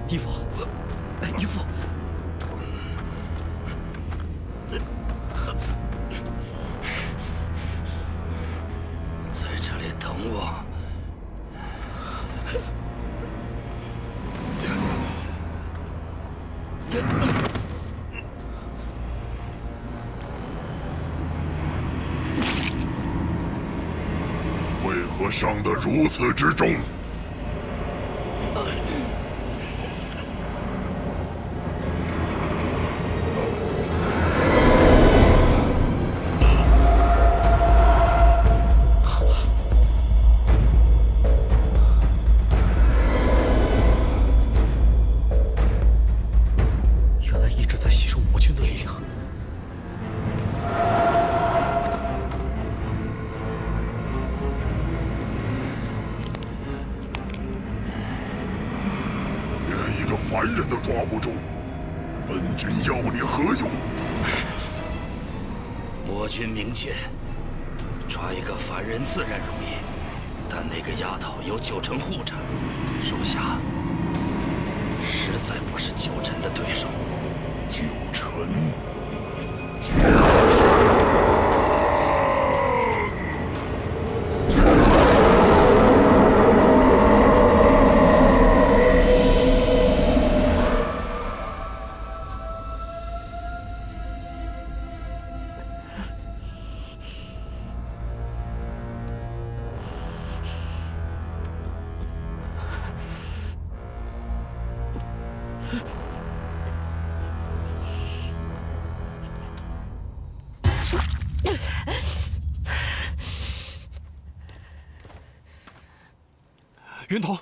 义父，义父，在这里等我。为何伤得如此之重？原来一直在吸收魔君的力量。连一个凡人都抓不住，本君要你何用？魔君明鉴，抓一个凡人自然容易，但那个丫头有九成护着，属下实在不是九臣的对手。九臣。云童，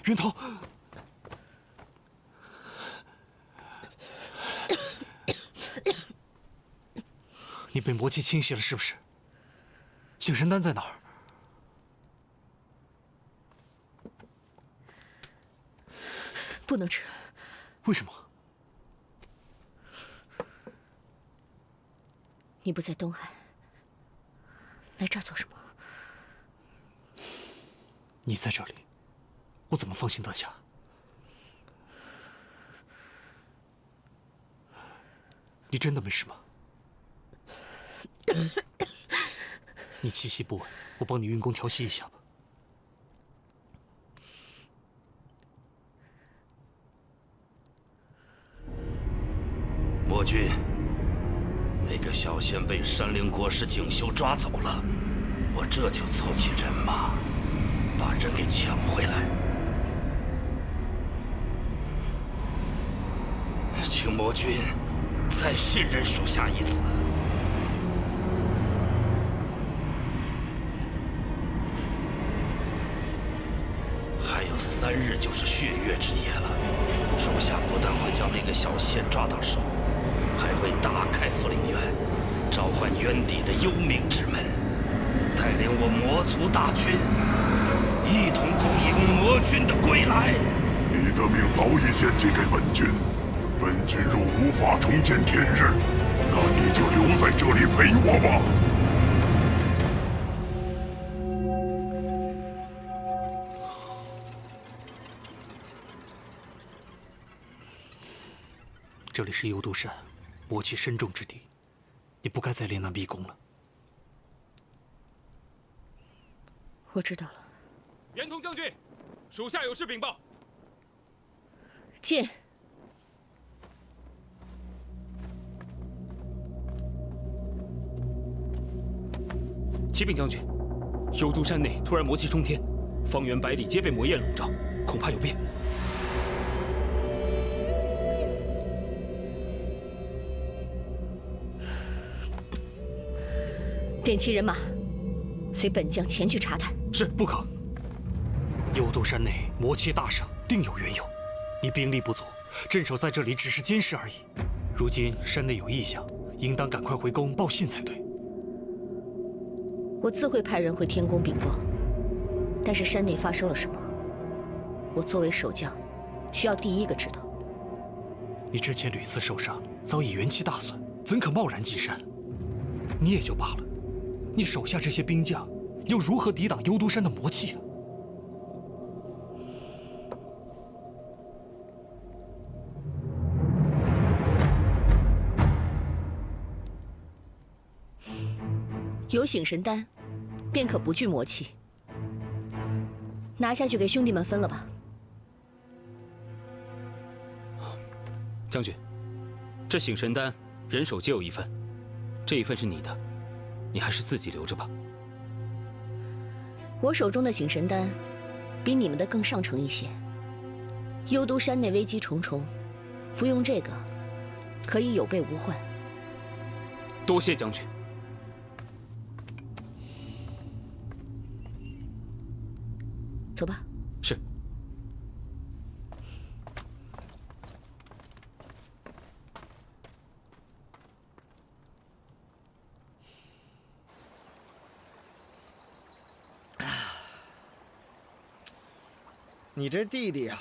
云童，你被魔气侵袭了是不是？醒神丹在哪儿？不能吃。为什么？你不在东海，来这儿做什么？你在这里，我怎么放心得下？你真的没事吗？你气息不稳，我帮你运功调息一下吧。魔君，那个小仙被山灵国师景修抓走了，我这就凑齐人马，把人给抢回来。请魔君再信任属下一次。还有3日就是血月之夜了，属下不但会将那个小仙抓到手，还会大开福灵院，召唤渊底的幽冥之门，带领我魔族大军，一同恭迎魔君的归来。你的命早已献祭给本君，本君若无法重见天日，那你就留在这里陪我吧。这里是幽都山，魔气深重之地，你不该再练那秘功了。我知道了。袁同将军，属下有事禀报。进。启禀将军，幽都山内突然魔气冲天，方圆百里皆被魔焰笼罩，恐怕有变。点齐人马，随本将前去查探。是，不可。幽都山内魔气大盛，定有缘由。你兵力不足，镇守在这里只是监视而已。如今山内有异象，应当赶快回宫报信才对。我自会派人回天宫禀报，但是山内发生了什么，我作为守将，需要第一个知道。你之前屡次受伤，早已元气大损，怎可贸然进山？你也就罢了，你手下这些兵将，又如何抵挡幽都山的魔气啊？有醒神丹，便可不惧魔气。拿下去给兄弟们分了吧。将军，这醒神丹人手皆有一份，这一份是你的，你还是自己留着吧。我手中的醒神丹，比你们的更上乘一些。幽都山内危机重重，服用这个，可以有备无患。多谢将军。走吧。是。你这弟弟啊，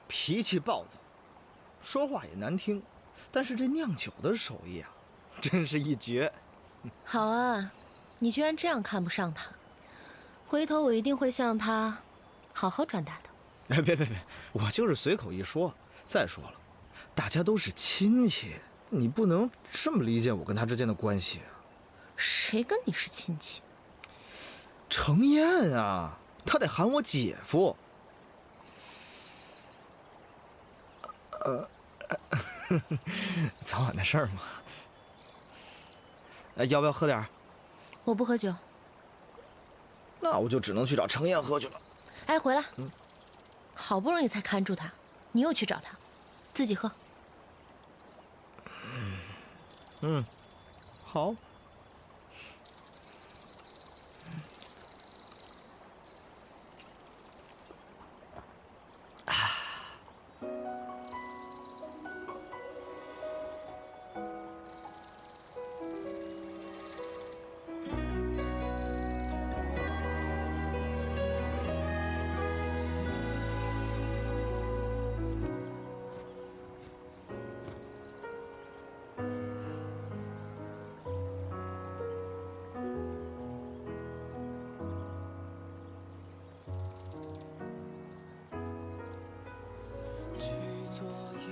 脾气暴躁，说话也难听，但是这酿酒的手艺啊，真是一绝。好啊，你居然这样看不上他，回头我一定会向他好好转达的。哎，别，我就是随口一说。再说了，大家都是亲戚，你不能这么理解我跟他之间的关系啊。谁跟你是亲戚？程燕啊，他得喊我姐夫。早晚的事儿嘛。要不要喝点儿？我不喝酒。那我就只能去找程燕喝去了。哎，回来。好不容易才看住他，你又去找他，自己喝。好。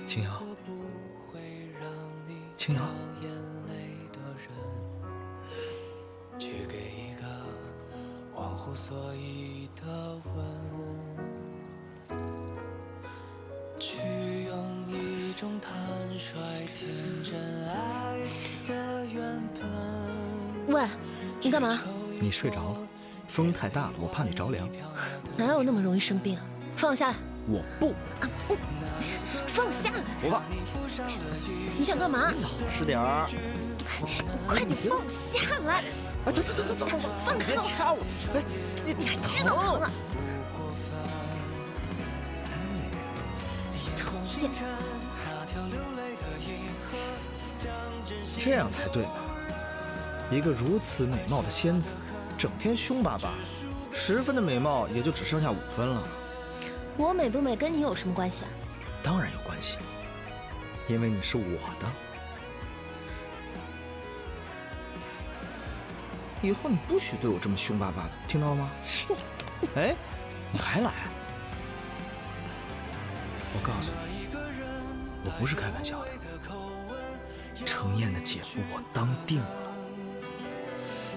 青瑶，青瑶，去给一个忘乎所以的吻，去用一种坦率天真爱的原本。喂，你干嘛？你睡着了，风太大了，我怕你着凉。哪有那么容易生病啊？放我下来！我不。放下来！不怕。你想干嘛？老实点儿。快点放我下来！哎，走，放开我！别掐我！哎，你还知道疼啊！讨厌！这样才对嘛！一个如此美貌的仙子，整天凶巴巴，10分的美貌也就只剩下5分了。我美不美跟你有什么关系啊？当然有关系，因为你是我的。以后你不许对我这么凶巴巴的，听到了吗？哎，你还来？我告诉你，我不是开玩笑的。程燕的姐夫我当定了。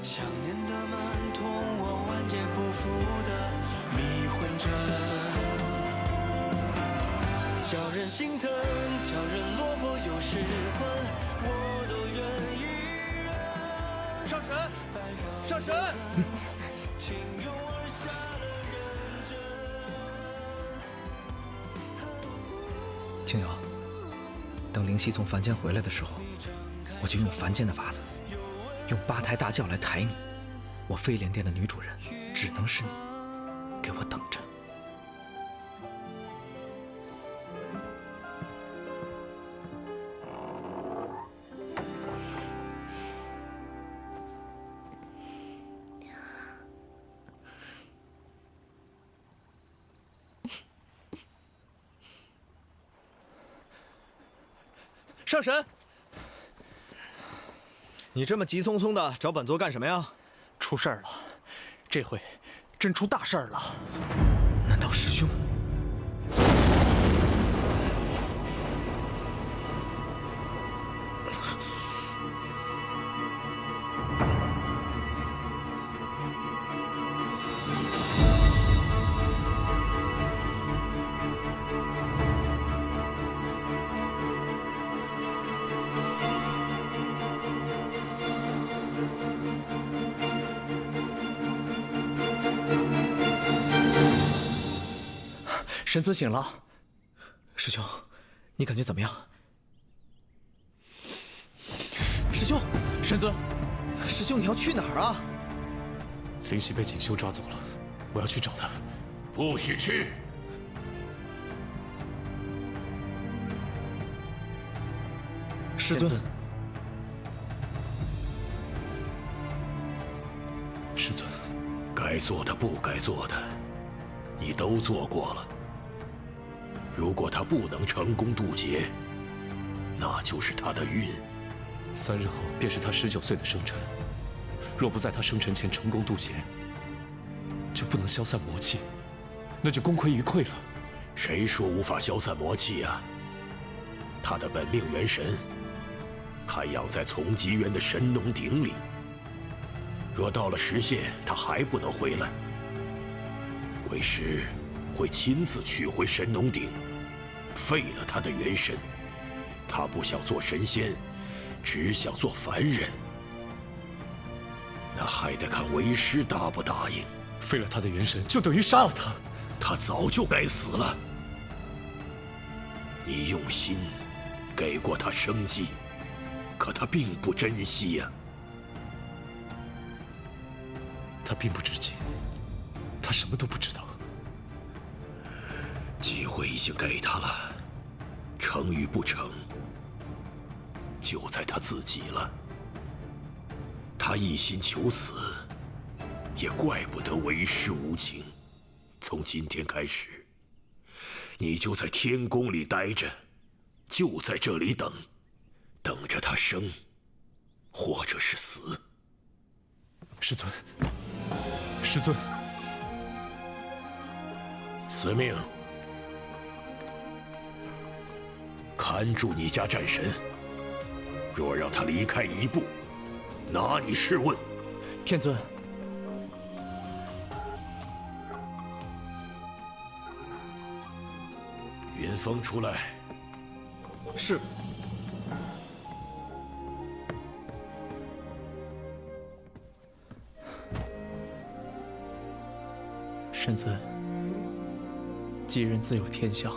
想念的满痛，我万劫不复的迷魂阵。叫人心疼，叫人落魄又失魂，我都愿意忍。上神，上神！情涌而下的认真。青瑶，等灵犀从凡间回来的时候，我就用凡间的法子，用8抬大轿来抬你。我飞莲殿的女主人，只能是你，给我等着。上神，你这么急匆匆的找本座干什么呀？出事儿了，这回真出大事儿了。难道师兄？神尊醒了，师兄，你感觉怎么样？师兄，神尊，师兄你要去哪儿啊？灵犀被锦绣抓走了，我要去找他。不许去！师尊，师尊，该做的不该做的，你都做过了。如果他不能成功渡劫，那就是他的运。3日后便是他19岁的生辰，若不在他生辰前成功渡劫，就不能消散魔气，那就功亏一篑了。谁说无法消散魔气啊？他的本命元神还养在从极园的神农鼎里，若到了时限他还不能回来，为师会亲自取回神农鼎，废了他的元神。他不想做神仙，只想做凡人，那还得看为师答不答应。废了他的元神，就等于杀了他。他早就该死了。你用心给过他生机，可他并不珍惜呀。他并不知情，他什么都不知道。机会已经给他了，成与不成，就在他自己了。他一心求死，也怪不得为师无情。从今天开始，你就在天宫里待着，就在这里等，等着他生，或者是死。师尊，师尊，司命，看住你家战神，若让他离开一步，拿你试问。天尊，云峰出来。是。神尊，吉人自有天相，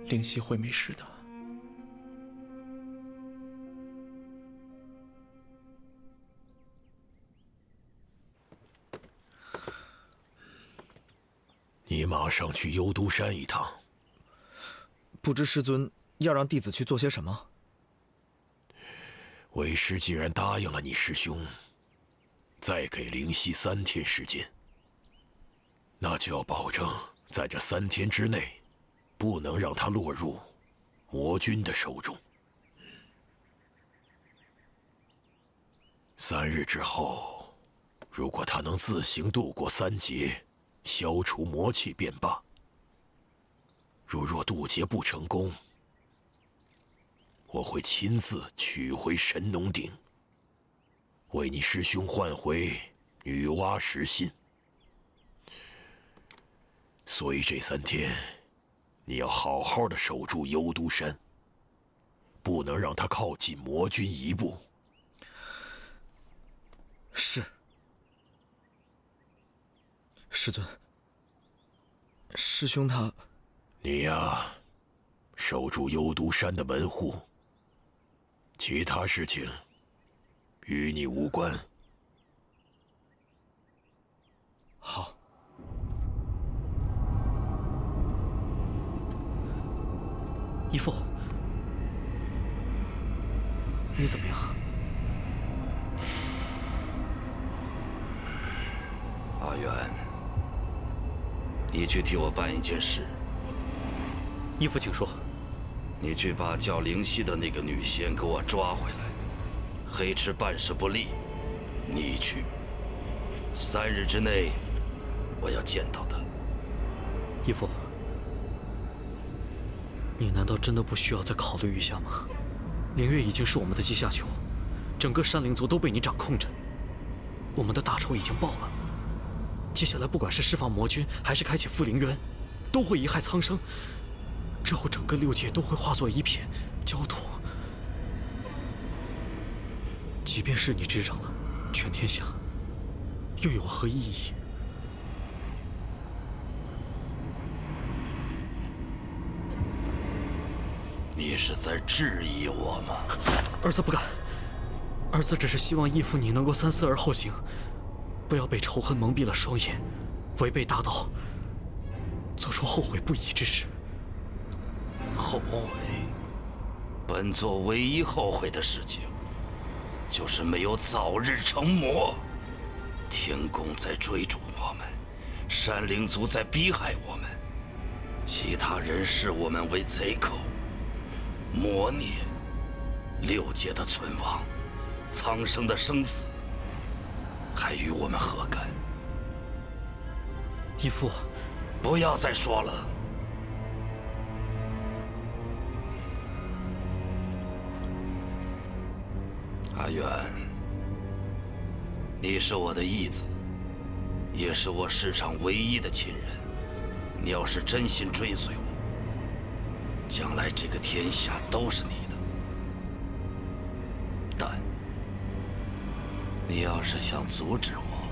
灵犀会没事的。你马上去幽都山一趟。不知师尊要让弟子去做些什么？为师既然答应了你师兄，再给灵犀3天时间，那就要保证在这3天之内，不能让他落入魔君的手中。3日之后，如果他能自行度过3劫，消除魔气便罢。若渡劫不成功，我会亲自取回神农鼎，为你师兄换回女娲石心。所以这3天，你要好好的守住幽都山，不能让他靠近魔君一步。是。师尊，师兄他……你呀，守住幽都山的门户，其他事情与你无关。好。义父，你怎么样？阿元，你去替我办一件事。义父，请说。你去把叫灵犀的那个女仙给我抓回来。黑池办事不力，你去。3日之内，我要见到她。义父，你难道真的不需要再考虑一下吗？灵月已经是我们的阶下囚，整个山灵族都被你掌控着，我们的大仇已经报了。接下来，不管是释放魔君，还是开启复灵渊，都会贻害苍生。之后，整个6界都会化作一片焦土。即便是你执掌了全天下，又有何意义？是在质疑我吗？儿子不敢，儿子只是希望义父你能够三思而后行，不要被仇恨蒙蔽了双眼，违背大道，做出后悔不已之事。后悔？本座唯一后悔的事情，就是没有早日成魔。天宫在追逐我们，山灵族在逼害我们，其他人视我们为贼寇。魔孽，六界的存亡，苍生的生死，还与我们何干？义父，不要再说了。阿远，你是我的义子，也是我世上唯一的亲人。你要是真心追随我，将来这个天下都是你的。但你要是想阻止我，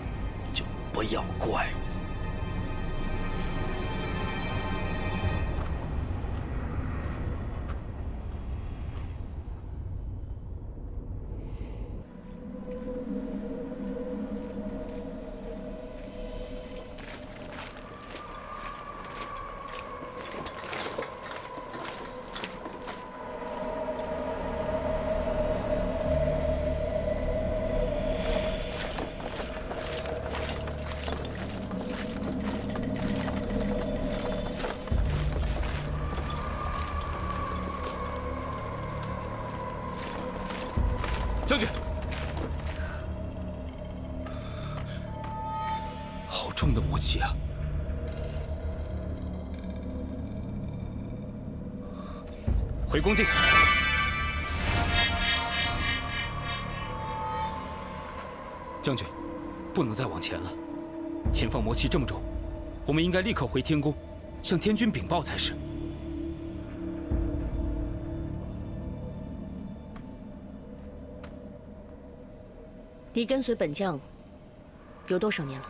就不要怪我。将军，好重的魔气啊！回宫镜。将军，不能再往前了，前方魔气这么重，我们应该立刻回天宫，向天君禀报才是。你跟随本将有多少年了？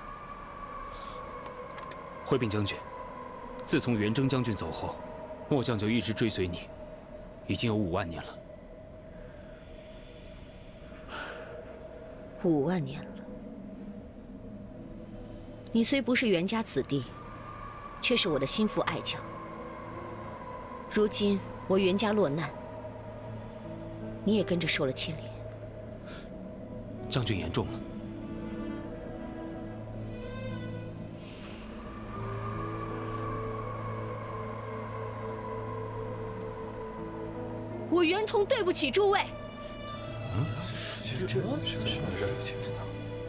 回禀将军，自从元征将军走后，末将就一直追随你，已经有5万年了。5万年了。你虽不是袁家子弟，却是我的心腹爱将。如今我袁家落难，你也跟着受了牵连。将军言重了。我袁同对不起诸位。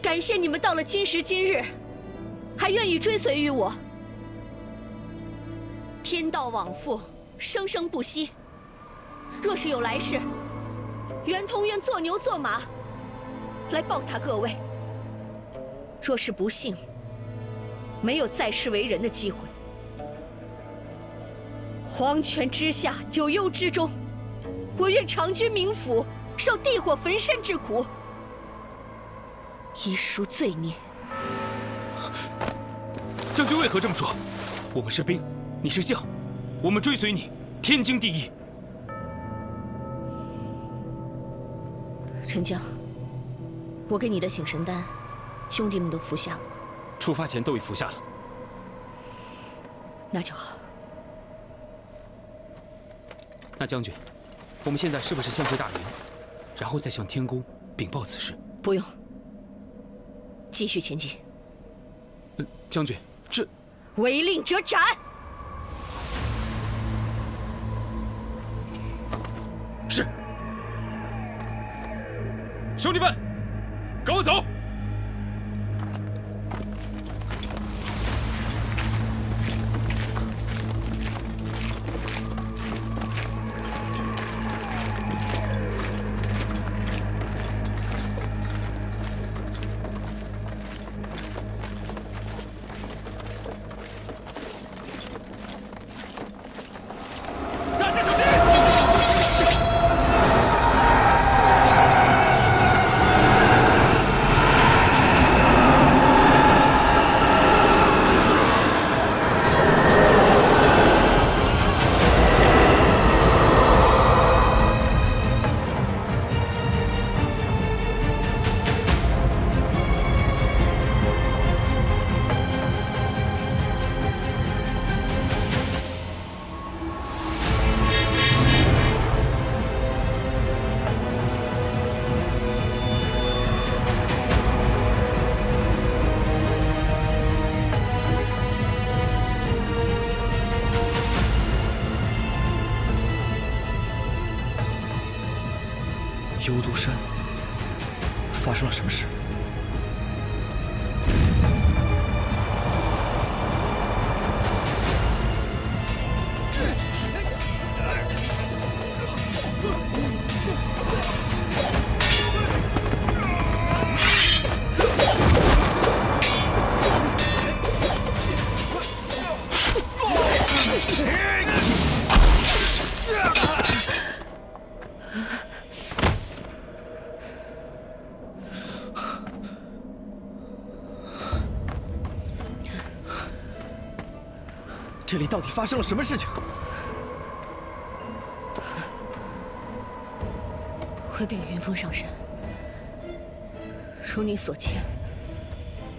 感谢你们到了今时今日，还愿意追随于我。天道往复，生生不息。若是有来世，袁同愿做牛做马，来报答各位。若是不幸，没有再世为人的机会，黄泉之下，九幽之中，我愿长居冥府，受地火焚身之苦，以赎罪孽。将军为何这么说？我们是兵，你是将，我们追随你，天经地义。陈将，我给你的醒神丹，兄弟们都服下了吗？出发前都已服下了。那就好。那将军，我们现在是不是先回大营，然后再向天宫禀报此事？不用，继续前进。将军，这违令者斩！是。兄弟们，跟我走！幽都山发生了什么事？这里到底发生了什么事情？回禀云峰上神，如你所见，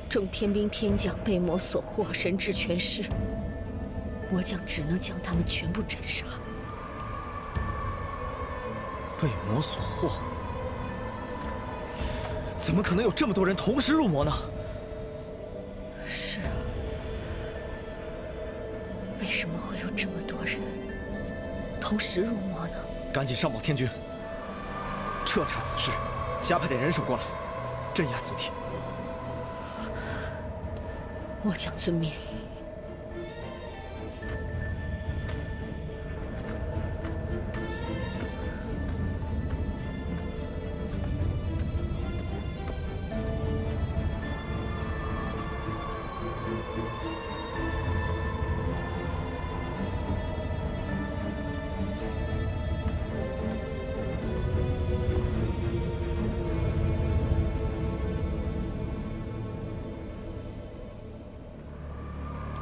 众天兵天将被魔所惑，神智全失，魔将只能将他们全部斩杀。被魔所惑？怎么可能有这么多人同时入魔呢？是啊，为什么会有这么多人同时入魔呢？赶紧上报天君，彻查此事，加派点人手过来，镇压此地。末将遵命。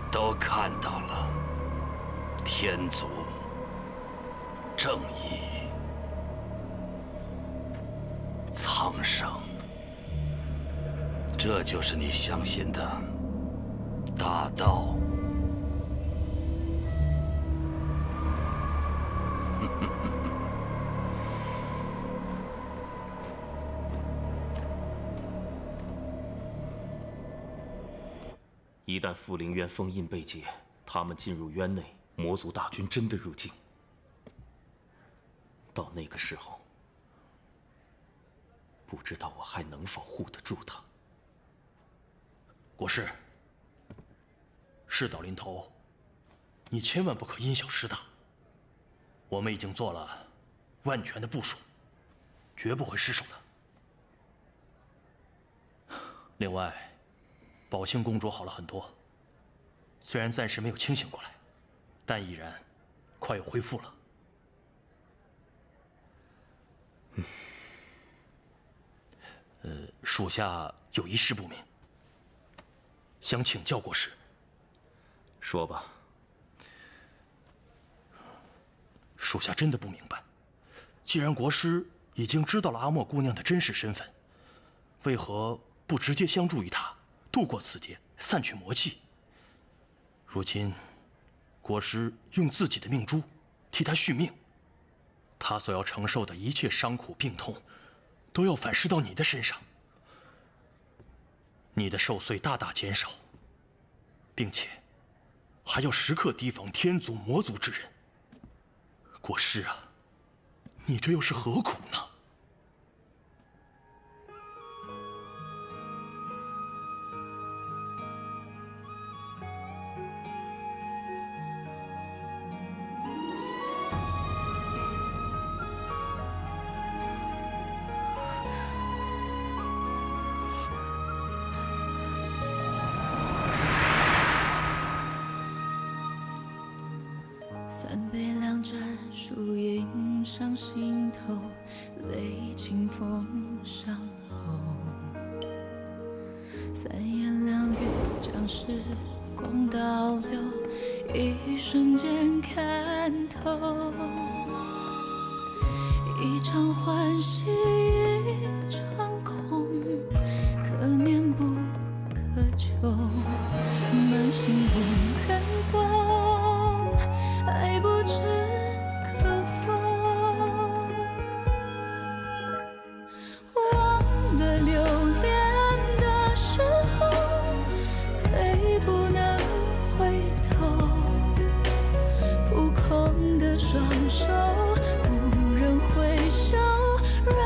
都看到了，天族、正义、苍生，这就是你相信的大道。一旦富灵渊封印被解，他们进入渊内，魔族大军真的入境。到那个时候，不知道我还能否护得住他。国师，事到临头，你千万不可因小失大。我们已经做了万全的部署，绝不会失手的。另外，宝庆公主好了很多，虽然暂时没有清醒过来，但已然快有恢复了。属下有一事不明，想请教国师。说吧。属下真的不明白，既然国师已经知道了阿莫姑娘的真实身份，为何不直接相助于她，渡过此劫，散去魔气？如今，国师用自己的命珠替她续命，她所要承受的一切伤苦病痛，都要反噬到你的身上，你的寿岁大大减少，并且还要时刻提防天族、魔族之人。国师啊，你这又是何苦呢？三杯两盏，树影上心头，泪清风上后。三言两语将时光倒流，一瞬间看透。一场欢喜，一场空，可念不可求，满心无人懂，爱不知可否。忘了留恋的时候，最不能回头。扑空的双手，无人回首，软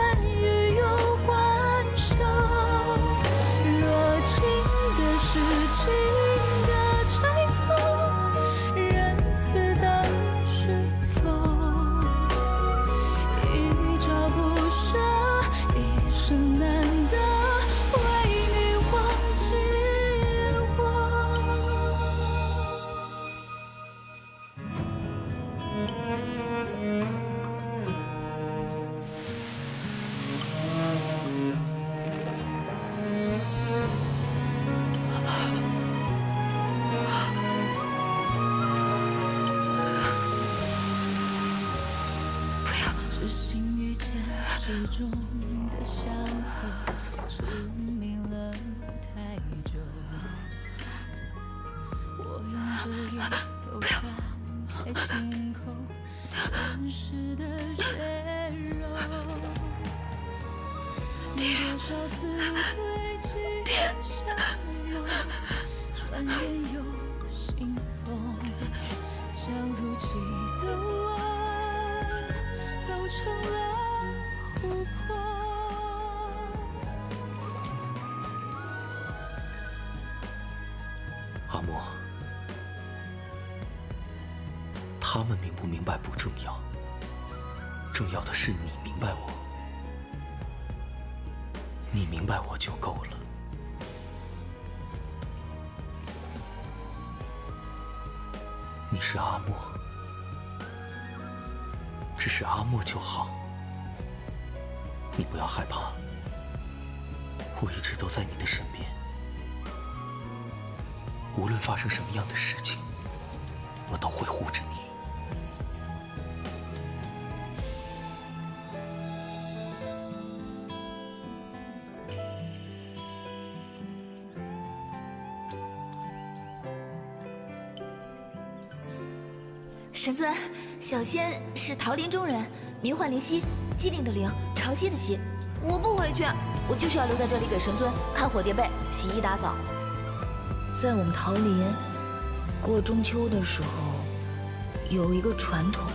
始终的伤口，致命了太久。我用着眼走散开心口，真实的血肉。你多少次堆积的相拥，转眼又心松，将如期的我走成了琥珀。阿莫，他们明不明白不重要，重要的是你明白我。你明白我就够了。你是阿莫，只是阿莫就好。你不要害怕，我一直都在你的身边。无论发生什么样的事情，我都会护着你。神尊，小仙是桃林中人，名唤灵犀，机灵的灵，潮汐的汐。我不回去，我就是要留在这里给神尊看火叠被、洗衣打扫。在我们桃林过中秋的时候，有一个传统，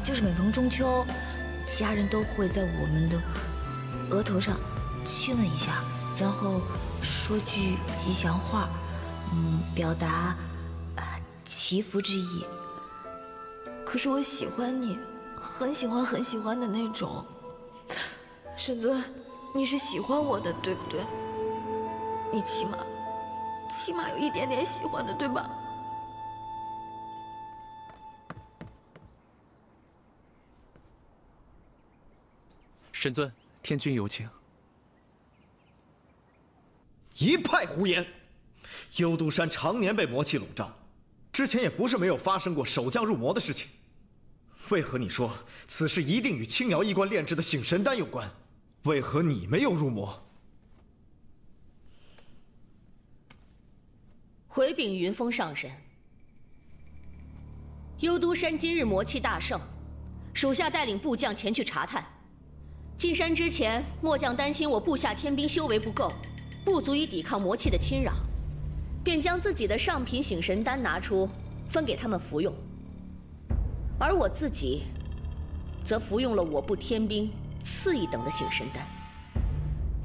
就是每逢中秋，家人都会在我们的额头上亲吻一下，然后说句吉祥话，表达祈福之意。可是我喜欢你，很喜欢很喜欢的那种。神尊，你是喜欢我的，对不对？你起码有一点点喜欢的，对吧？神尊，天君有请。一派胡言！幽都山常年被魔气笼罩，之前也不是没有发生过守将入魔的事情。为何你说此事一定与青瑶医官炼制的醒神丹有关？为何你没有入魔？回禀云峰上神，幽都山今日魔气大盛，属下带领部将前去查探。进山之前，末将担心我部下天兵修为不够，不足以抵抗魔气的侵扰，便将自己的上品醒神丹拿出，分给他们服用。而我自己，则服用了我部天兵次一等的醒神丹。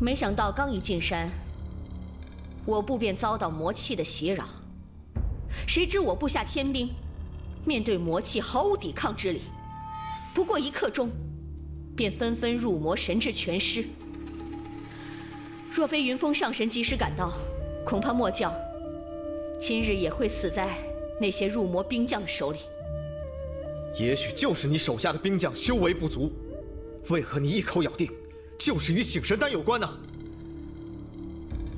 没想到刚一进山，我部便遭到魔气的袭扰。谁知我部下天兵面对魔气毫无抵抗之力，不过1刻钟，便纷纷入魔，神智全失。若非云峰上神及时赶到，恐怕末将今日也会死在那些入魔兵将的手里。也许就是你手下的兵将修为不足，为何你一口咬定就是与醒神丹有关呢？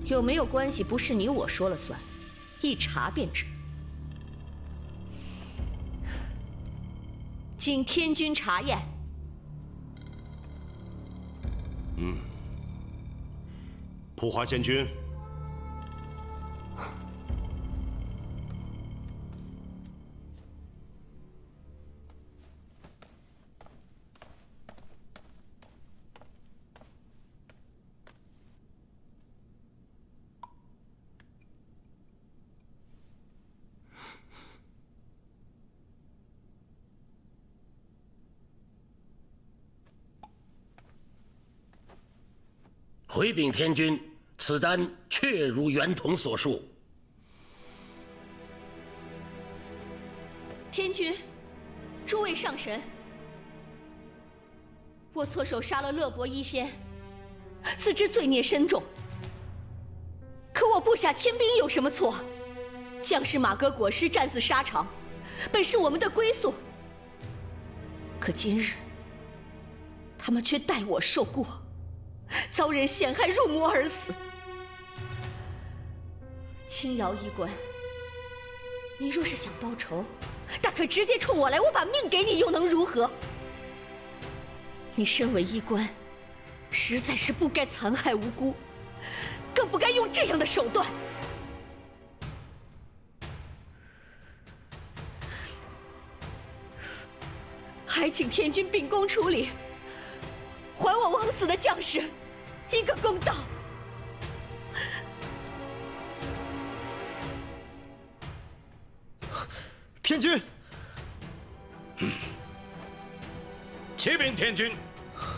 有没有关系不是你我说了算，一查便知。请天君查验。普华仙君，回禀天君，此丹确如袁统所述。天君，诸位上神，我错手杀了乐伯医仙，自知罪孽深重。可我部下天兵有什么错？将士马革裹尸，战死沙场，本是我们的归宿。可今日，他们却待我受过，遭人陷害入魔而死。青瑶医官，你若是想报仇，大可直接冲我来，我把命给你又能如何？你身为医官，实在是不该残害无辜，更不该用这样的手段。还请天君秉公处理，还我枉死的将士一个公道。天君，启禀天君，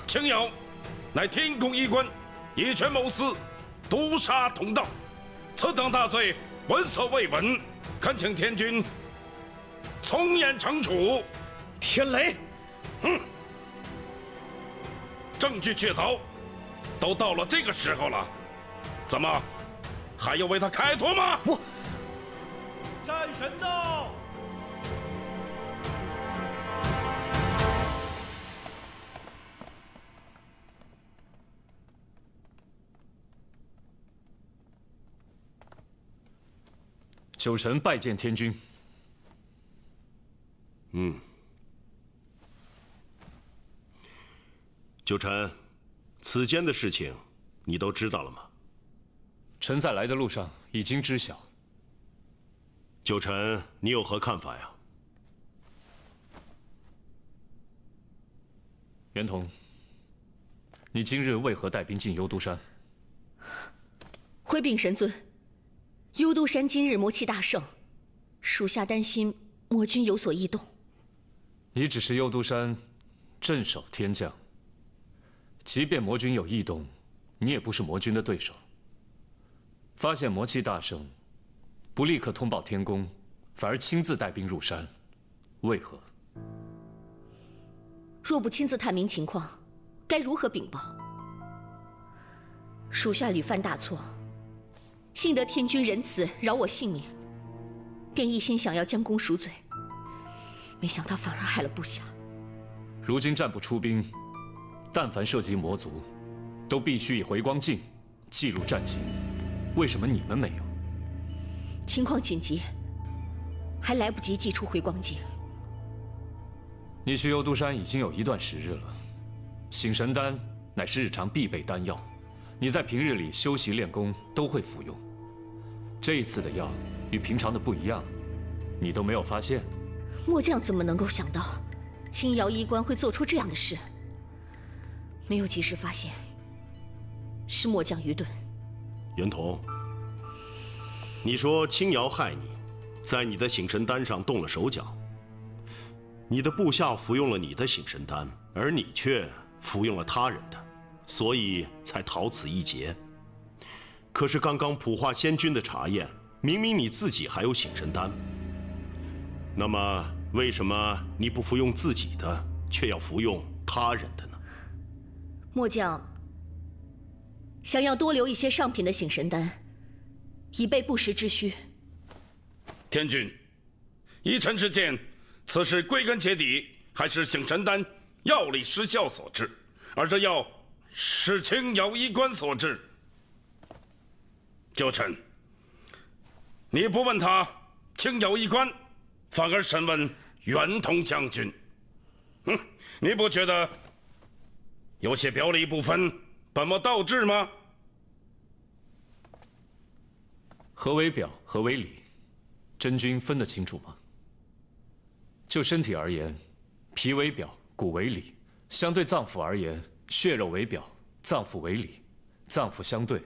青瑶乃天宫医官，以权谋私，毒杀同道，此等大罪闻所未闻，恳请天君从严惩处。天雷，证据确凿，都到了这个时候了，怎么还要为他开脱吗？战神到！九臣拜见天君。九臣，此间的事情你都知道了吗？臣在来的路上已经知晓。九臣，你有何看法呀？袁同，你今日为何带兵进幽都山？回禀神尊，幽都山今日魔气大盛，属下担心魔军有所异动。你只是幽都山镇守天将，即便魔军有异动，你也不是魔军的对手。发现魔气大盛，不立刻通报天宫，反而亲自带兵入山，为何？若不亲自探明情况，该如何禀报？属下屡犯大错，幸得天君仁慈饶我性命，便一心想要将功赎罪，没想到反而害了部下。如今战不出兵，但凡涉及魔族，都必须以回光镜记录战情。为什么你们没有？情况紧急，还来不及祭出回光镜。你去幽都山已经有一段时日了，醒神丹乃是日常必备丹药，你在平日里修习练功都会服用。这一次的药与平常的不一样，你都没有发现？末将怎么能够想到，青瑶医官会做出这样的事？没有及时发现，是末将愚钝。袁同，你说青瑶害你，在你的醒神丹上动了手脚。你的部下服用了你的醒神丹，而你却服用了他人的，所以才逃此一劫。可是刚刚普化仙君的查验，明明你自己还有醒神丹。那么为什么你不服用自己的，却要服用他人的呢？末将想要多留一些上品的醒神丹，以备不时之需。天君，依臣之见，此事归根结底还是醒神丹药力失效所致，而这药是青瑶医官所制。九臣，你不问他青瑶医官，反而审问袁同将军，你不觉得有些表里不分、本末倒置吗？何为表，何为里，真君分得清楚吗？就身体而言，皮为表，骨为里；相对脏腑而言，血肉为表，脏腑为里；脏腑相对，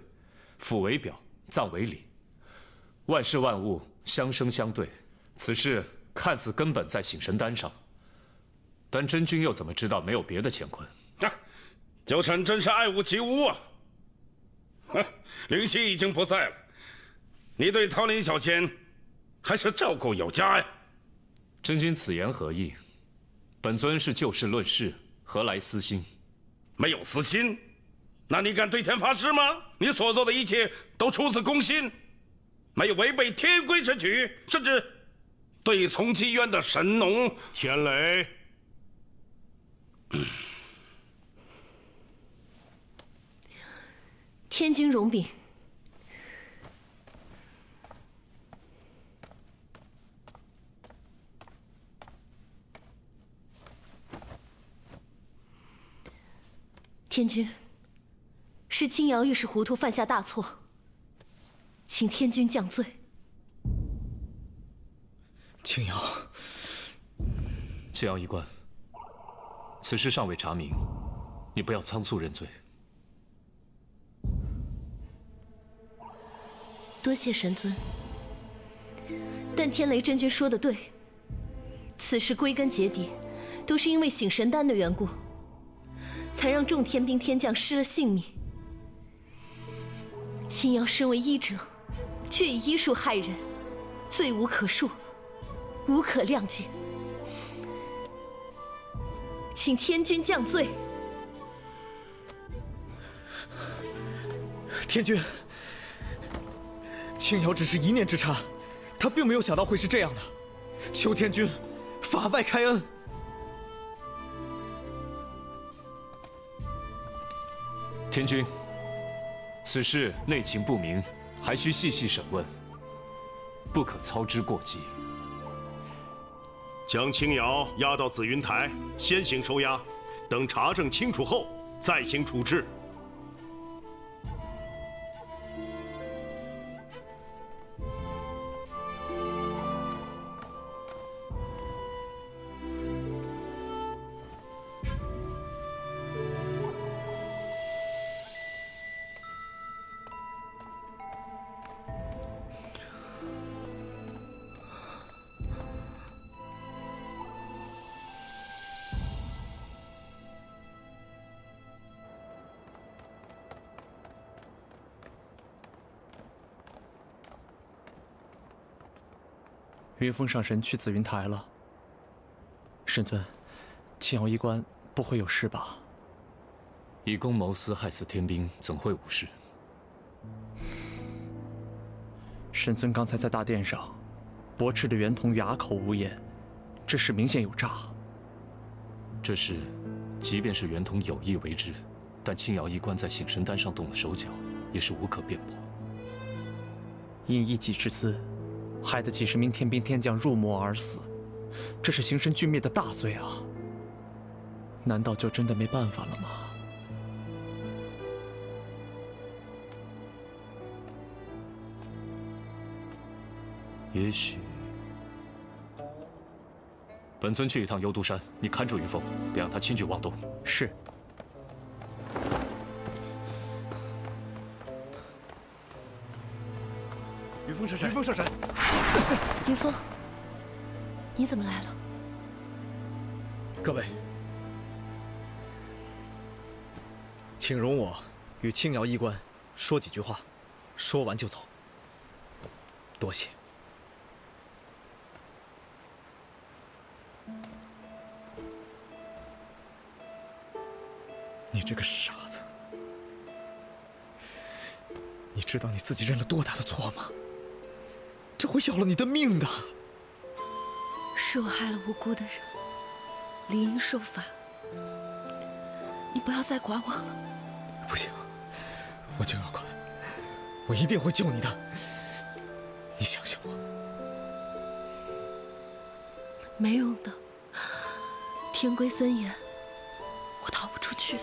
腑为表，脏为里。万事万物相生相对，此事看似根本在醒神丹上，但真君又怎么知道没有别的乾坤？九臣真是爱屋及乌啊！灵犀已经不在了，你对桃林小仙还是照顾有加呀。真君此言何意？本尊是就事论事，何来私心？没有私心？那你敢对天发誓吗？你所做的一切都出自公心，没有违背天规之举，甚至对从期院的神农。天雷，天君容禀。天君，是青瑶一时糊涂犯下大错，请天君降罪。青瑶，青瑶医官，此事尚未查明，你不要仓促认罪。多谢神尊。但天雷真君说的对，此事归根结底，都是因为醒神丹的缘故，才让众天兵天将失了性命。青瑶身为医者，却以医术害人，罪无可恕，无可谅解。请天君降罪。天君，青瑶只是一念之差，他并没有想到会是这样的。求天君法外开恩。天君，此事内情不明，还需细细审问，不可操之过急。将青瑶押到紫云台，先行收押，等查证清楚后再行处置。云峰上神去紫云台了。神尊，青瑶医官不会有事吧？以公谋私害死天兵，怎会无事？神尊刚才在大殿上，驳斥的袁同哑口无言，这事明显有诈。这事，即便是袁同有意为之，但青瑶医官在醒神丹上动了手脚，也是无可辩驳。因一己之私，害得几十名天兵天将入魔而死，这是形神俱灭的大罪啊！难道就真的没办法了吗？也许，本尊去一趟幽都山，你看住云峰，别让他轻举妄动。是。云峰上神，云峰上神。云峰，你怎么来了？各位，请容我与青瑶医官说几句话，说完就走。多谢。你这个傻子，你知道你自己认了多大的错吗？这会要了你的命的。是我害了无辜的人，理应受罚。你不要再管我了。不行，我就要管，我一定会救你的。你相信我。没用的，天规森严，我逃不出去了。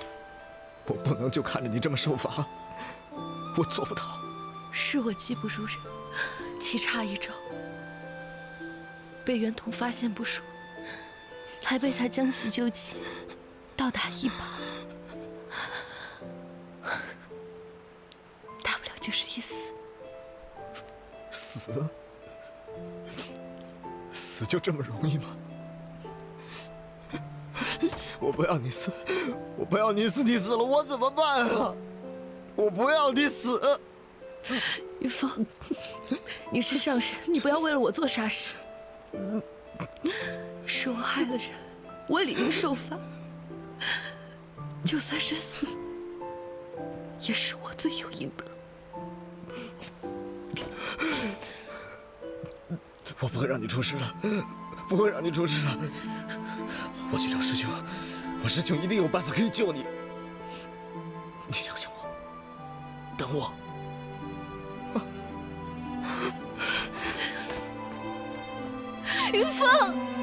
我不能就看着你这么受罚，我做不到。是我技不如人，棋差一招，被袁同发现不说，还被他将计就计，倒打一耙。大不了就是一死。死？死就这么容易吗？我不要你死，我不要你死，你死了我怎么办啊？我不要你死。云峰，你是上神，你不要为了我做傻事。是我害了人，我理应受罚。就算是死，也是我罪有应得。我不会让你出事了，不会让你出事了。我去找师兄，我师兄一定有办法可以救你。你相信我，等我。云峰。